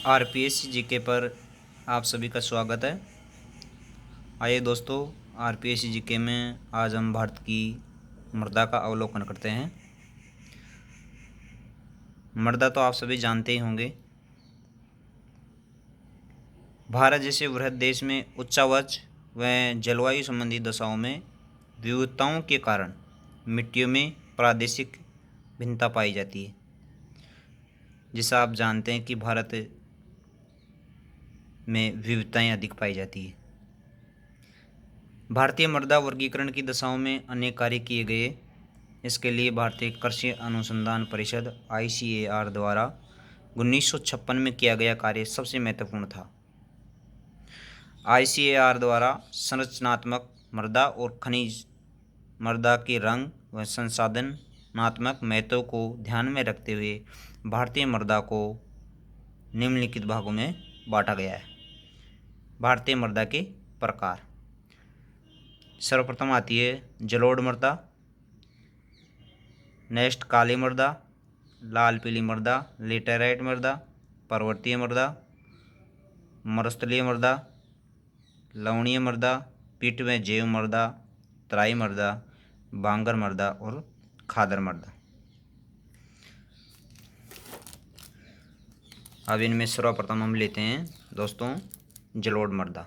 RPSC GK पर आप सभी का स्वागत है। आइए दोस्तों, आरपीएससी जीके में आज हम भारत की मृदा का अवलोकन करते हैं। मृदा तो आप सभी जानते ही होंगे। भारत जैसे वृहद देश में उच्चावच व जलवायु संबंधी दशाओं में विविधताओं के कारण मिट्टियों में प्रादेशिक भिन्नता पाई जाती है। जैसा आप जानते हैं कि भारत में विविधताएं अधिक पाई जाती है। भारतीय मृदा वर्गीकरण की दशाओं में अनेक कार्य किए गए। इसके लिए भारतीय कृषि अनुसंधान परिषद ICAR द्वारा 1956 में किया गया कार्य सबसे महत्वपूर्ण था। ICAR द्वारा संरचनात्मक मृदा और खनिज मृदा के रंग व संसाधनात्मक महत्व को ध्यान में रखते हुए भारतीय मृदा को निम्नलिखित भागों में बांटा गया है। भारतीय मृदा के प्रकार सर्वप्रथम आती है जलोढ़ मृदा, नेक्स्ट काली मृदा, लाल पीली मृदा, लेटेराइट मृदा, पर्वतीय मृदा, मरुस्थलीय मृदा, लवणीय मृदा, पीट में जैव मृदा, तराई मृदा, बांगर मृदा और खादर मृदा। अब इनमें सर्वप्रथम हम लेते हैं दोस्तों जलोढ़ मृदा।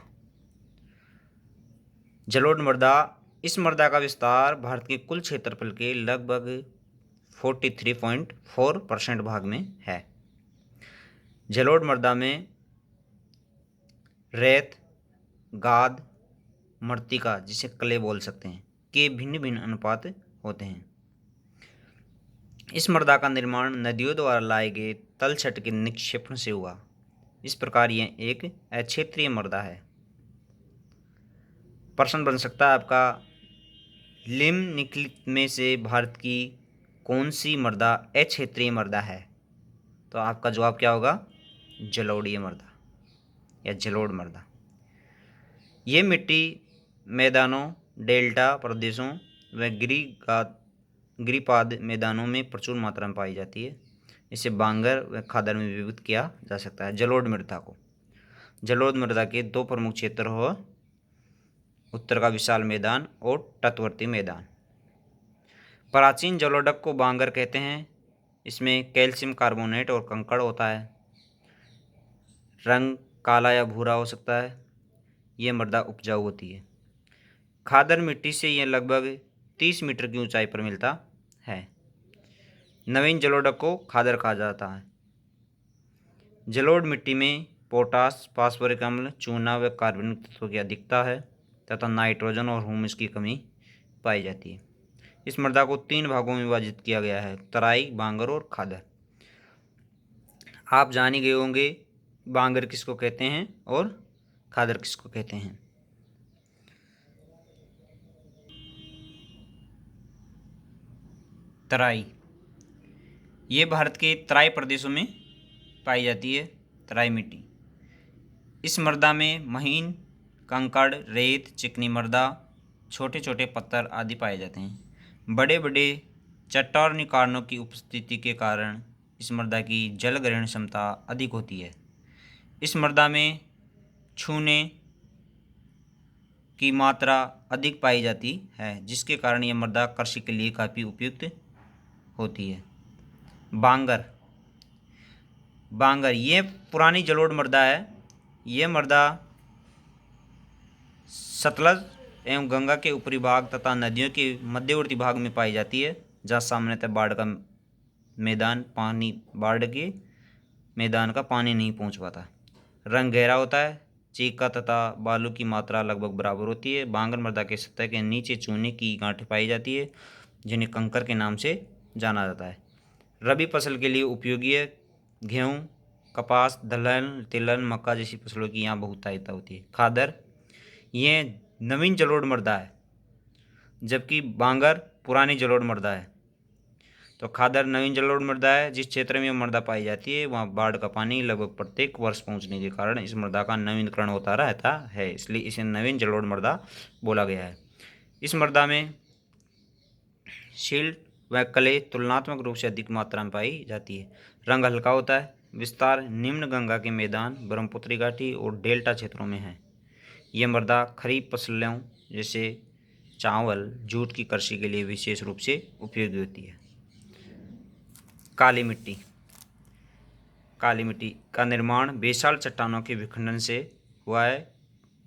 जलोढ़ मृदा, इस मृदा का विस्तार भारत के कुल क्षेत्रफल के लगभग 43.4% भाग में है। जलोढ़ मृदा में रेत, गाद, मृत्तिका जिसे क्ले बोल सकते हैं के भिन्न भिन्न अनुपात होते हैं। इस मृदा का निर्माण नदियों द्वारा लाए गए तलछट के निक्षेपण से हुआ। इस प्रकार यह एक अक्षेत्रीय मृदा है। प्रश्न बन सकता है आपका, निम्नलिखित में से भारत की कौन सी मृदा अक्षेत्रीय मृदा है? तो आपका जवाब क्या होगा? जलोढ़ीय मृदा या जलोढ़ मृदा। ये मिट्टी मैदानों, डेल्टा प्रदेशों व गिरिपाद मैदानों में प्रचुर मात्रा में पाई जाती है। इसे बांगर व खादर में विभक्त किया जा सकता है। जलोढ़ मृदा को जलोढ़ मृदा के दो प्रमुख क्षेत्र हो, उत्तर का विशाल मैदान और तटवर्ती मैदान। प्राचीन जलोढ़क को बांगर कहते हैं। इसमें कैल्शियम कार्बोनेट और कंकड़ होता है। रंग काला या भूरा हो सकता है। यह मृदा उपजाऊ होती है। खादर मिट्टी से यह लगभग 30 मीटर की ऊंचाई पर मिलता है। नवीन जलोढ़क को खादर कहा जाता है। जलोढ़ मिट्टी में पोटास, फास्फोरिक अम्ल, चूना व कार्बनिक तत्वों की अधिकता है तथा नाइट्रोजन और ह्यूमस की कमी पाई जाती है। इस मृदा को 3 भागों में विभाजित किया गया है, तराई, बांगर और खादर। आप जान ही गए होंगे बांगर किसको कहते हैं और खादर किसको कहते हैं। तराई, ये भारत के तराई प्रदेशों में पाई जाती है। तराई मिट्टी, इस मृदा में महीन कंकड़, रेत, चिकनी मृदा, छोटे छोटे पत्थर आदि पाए जाते हैं। बड़े बड़े चट्टानी कारणों की उपस्थिति के कारण इस मृदा की जल ग्रहण क्षमता अधिक होती है। इस मृदा में छूने की मात्रा अधिक पाई जाती है, जिसके कारण यह मृदा कृषि के लिए काफ़ी उपयुक्त होती है। बांगर, बांगर ये पुरानी जलोढ़ मृदा है। ये मृदा सतलज एवं गंगा के ऊपरी भाग तथा नदियों के मध्यवर्ती भाग में पाई जाती है, जहाँ सामान्यतः बाढ़ के मैदान का पानी नहीं पहुँच पाता। रंग गहरा होता है। चीका तथा बालू की मात्रा लगभग बराबर होती है। बांगर मृदा के सतह के नीचे चूने की गांठें पाई जाती है, जिन्हें कंकर के नाम से जाना जाता है। रबी फसल के लिए उपयोगी है। गेहूँ, कपास, दलहन, तिलहन, मक्का जैसी फसलों की यहाँ बहुतायता होती है। खादर, ये नवीन जलोढ़ मृदा है, जबकि बांगर पुरानी जलोढ़ मृदा है। तो खादर नवीन जलोढ़ मृदा है। जिस क्षेत्र में यह मृदा पाई जाती है वहाँ बाढ़ का पानी लगभग प्रत्येक वर्ष पहुँचने के कारण इस मृदा का नवीनीकरण होता रहता है, इसलिए इसे नवीन जलोढ़ मृदा बोला गया है। इस मृदा में सिल्ट व क्ले तुलनात्मक रूप से अधिक मात्रा में पाई जाती है। रंग हल्का होता है। विस्तार निम्न गंगा के मैदान, ब्रह्मपुत्री घाटी और डेल्टा क्षेत्रों में है। यह मृदा खरीफ फसलों जैसे चावल, जूट की कृषि के लिए विशेष रूप से उपयोगी होती है। काली मिट्टी। काली मिट्टी का निर्माण बेसाल चट्टानों के विखंडन से हुआ है।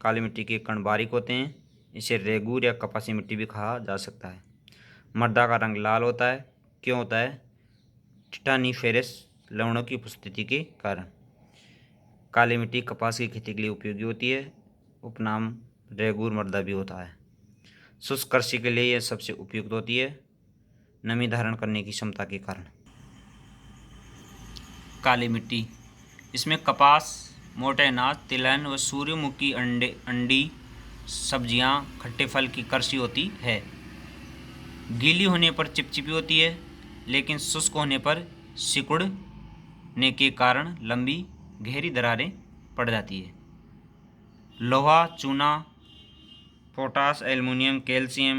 काली मिट्टी के कण बारीक होते हैं। इसे रेगूर या कपासी मिट्टी भी कहा जा सकता है। मृदा का रंग लाल होता है। क्यों होता है? टिटानिफेरस लवणों की उपस्थिति के कारण। काली मिट्टी कपास की खेती के लिए उपयोगी होती है। उपनाम रेगूर मृदा भी होता है। शुष्क कृषि के लिए यह सबसे उपयुक्त होती है, नमी धारण करने की क्षमता के कारण। काली मिट्टी, इसमें कपास, मोटे अनाज, तिलहन व सूर्यमुखी अंडी सब्जियां, खट्टे फल की कृषि होती है। गीली होने पर चिपचिपी होती है, लेकिन शुष्क होने पर सिकुड़ने के कारण लंबी गहरी दरारें पड़ जाती है। लोहा, चूना, potash, aluminium, calcium,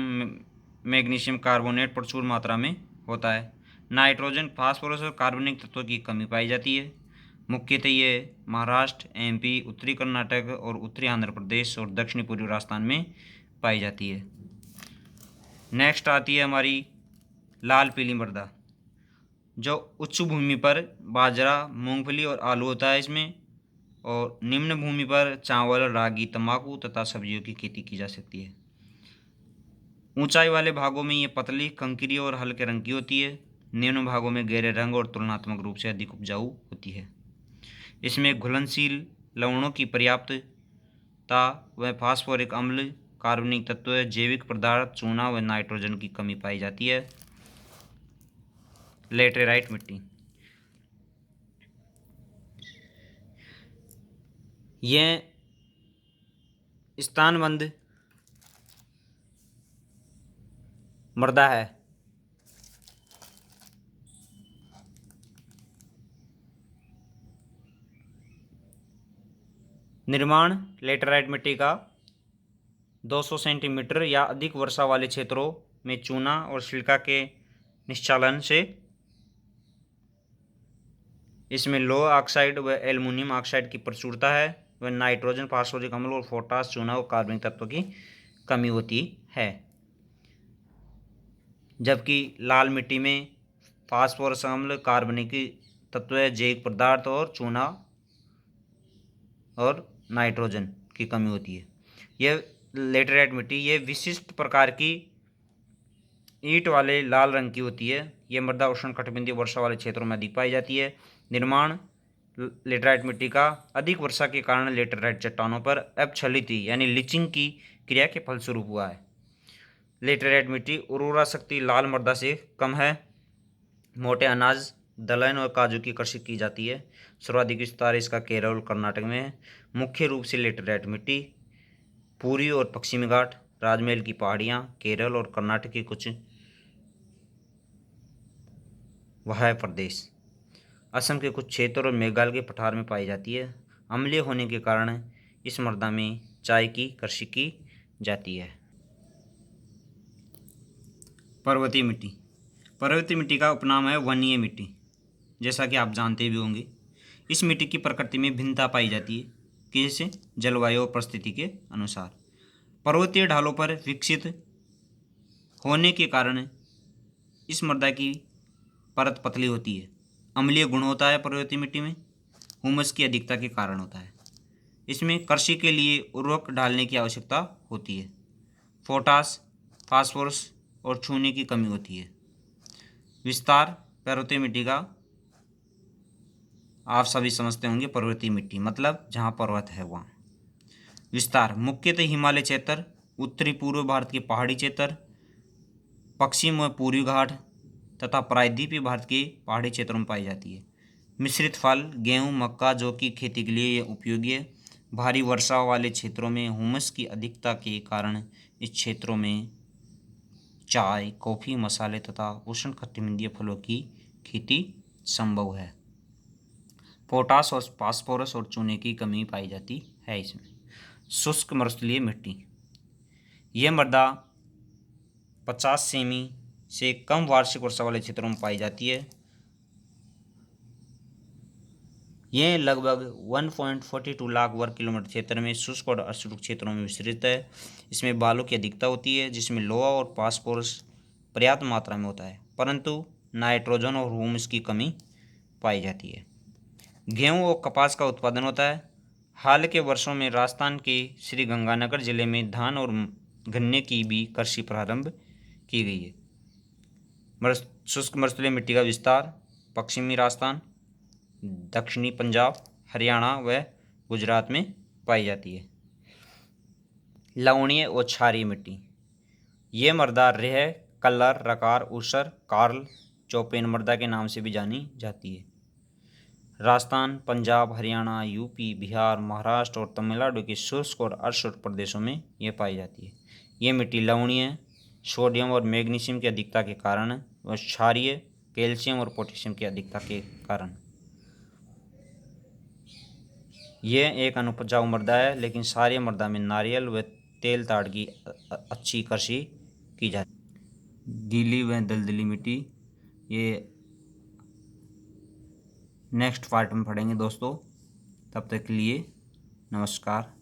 magnesium carbonate प्रचुर मात्रा में होता है। नाइट्रोजन, फास्फोरस और कार्बनिक तत्वों की कमी पाई जाती है। मुख्यतः ये महाराष्ट्र, एमपी, उत्तरी कर्नाटक और उत्तरी आंध्र प्रदेश और दक्षिणी पूर्वी राजस्थान में पाई जाती है। नेक्स्ट आती है हमारी लाल पीली मृदा, जो उच्च भूमि पर बाजरा, मूंगफली और आलू होता है इसमें, और निम्न भूमि पर चावल, रागी, तंबाकू तथा सब्जियों की खेती की जा सकती है। ऊंचाई वाले भागों में ये पतली, कंकरी और हल्के रंग की होती है। निम्न भागों में गहरे रंग और तुलनात्मक रूप से अधिक उपजाऊ होती है। इसमें घुलनशील लवणों की पर्याप्तता व फास्फोरिक अम्ल, कार्बनिक तत्व, जैविक पदार्थ, चूना व नाइट्रोजन की कमी पाई जाती है। लेटेराइट मिट्टी, यह स्थानबंध मृदा है। निर्माण लेटेराइट मिट्टी का 200 सेंटीमीटर या अधिक वर्षा वाले क्षेत्रों में चूना और सिलिका के निश्चालन से इसमें लोह ऑक्साइड व एल्युमिनियम ऑक्साइड की प्रचुरता है व नाइट्रोजन, फास्फोरिक अम्ल और पोटास, चूना और कार्बनिक तत्वों की कमी होती है। जबकि लाल मिट्टी में फास्फोरस अम्ल, कार्बनिक तत्व, जैविक पदार्थ और चूना और नाइट्रोजन की कमी होती है। यह लेटेराइट मिट्टी ये विशिष्ट प्रकार की ईंट वाले लाल रंग की होती है। यह मृदा उष्णकटिबंधीय वर्षा वाले क्षेत्रों में अधिक पाई जाती है। निर्माण लेटेराइट मिट्टी का अधिक वर्षा के कारण लेटेराइट चट्टानों पर अपक्षलिति यानी लीचिंग की क्रिया के फलस्वरूप हुआ है। लेटेराइट मिट्टी उर्वरा शक्ति लाल मृदा से कम है। मोटे अनाज, दलहन और काजू की कृषि की जाती है। सर्वाधिक विस्तार इसका केरल और कर्नाटक में है। मुख्य रूप से लेटेराइट मिट्टी पूर्वी और पश्चिमी घाट, राजमहल की पहाड़ियाँ, केरल और कर्नाटक के कुछ वाह्य प्रदेश, असम के कुछ क्षेत्र और मेघालय के पठार में पाई जाती है। अम्लीय होने के कारण इस मृदा में चाय की कृषि की जाती है। पर्वतीय मिट्टी, पर्वतीय मिट्टी का उपनाम है वनीय मिट्टी, जैसा कि आप जानते भी होंगे। इस मिट्टी की प्रकृति में भिन्नता पाई जाती है कि जैसे जलवायु और परिस्थिति के अनुसार। पर्वतीय ढालों पर विकसित होने के कारण इस मृदा की परत पतली होती है। अम्लीय गुण होता है पर्वतीय मिट्टी में, हुमस की अधिकता के कारण होता है। इसमें कृषि के लिए उर्वरक डालने की आवश्यकता होती है। पोटास, फास्फोरस और चूने की कमी होती है। विस्तार पर्वतीय मिट्टी का आप सभी समझते होंगे, पर्वतीय मिट्टी मतलब जहाँ पर्वत है वहाँ। विस्तार मुख्यतः हिमालय क्षेत्र, उत्तरी पूर्व भारत के पहाड़ी क्षेत्र, पश्चिम व पूर्वी घाट तथा प्रायद्वीपीय भारत के पहाड़ी क्षेत्रों में पाई जाती है। मिश्रित फल, गेहूँ, मक्का, जौ की खेती के लिए यह उपयोगी है। भारी वर्षा वाले क्षेत्रों में हुमस की अधिकता के कारण इस क्षेत्रों में चाय, कॉफ़ी, मसाले तथा उष्णकटिबंधीय फलों की खेती संभव है। पोटास और फास्फोरस और चूने की कमी पाई जाती है इसमें। शुष्क मरुस्थलीय मिट्टी, यह मृदा 50 सेमी से कम वार्षिक वर्षा वाले क्षेत्रों में पाई जाती है। ये लगभग 1.42 लाख वर्ग किलोमीटर क्षेत्र में शुष्क और अशुष्क क्षेत्रों में विस्तृत है। इसमें बालू की अधिकता होती है, जिसमें लोहा और फास्फोरस पर्याप्त मात्रा में होता है, परंतु नाइट्रोजन और ह्यूमस की कमी पाई जाती है। गेहूं और कपास का उत्पादन होता है। हाल के वर्षों में राजस्थान के श्री गंगानगर जिले में धान और गन्ने की भी कृषि प्रारंभ की गई है। शुष्क मरुस्थलीय मिट्टी का विस्तार पश्चिमी राजस्थान, दक्षिणी पंजाब, हरियाणा व गुजरात में पाई जाती है। लवणीय और क्षारीय मिट्टी, ये मृदा रेह, कल्लर, रकार, ऊसर, कार्ल, चौपेन मृदा के नाम से भी जानी जाती है। राजस्थान, पंजाब, हरियाणा, यूपी, बिहार, महाराष्ट्र और तमिलनाडु के शुष्क और अर्धशुष्क प्रदेशों में ये पाई जाती है। ये मिट्टी लवणीय, सोडियम और मैग्नीशियम की अधिकता के कारण व क्षारीय, कैल्शियम और पोटेशियम की अधिकता के कारण। ये एक अनुपजाऊ मृदा है, लेकिन क्षारीय मृदा में नारियल व तेल ताड़ की अच्छी कृषि की जाती है। गीली व दलदली मिट्टी, ये नेक्स्ट पार्ट में पढ़ेंगे दोस्तों। तब तक के लिए नमस्कार।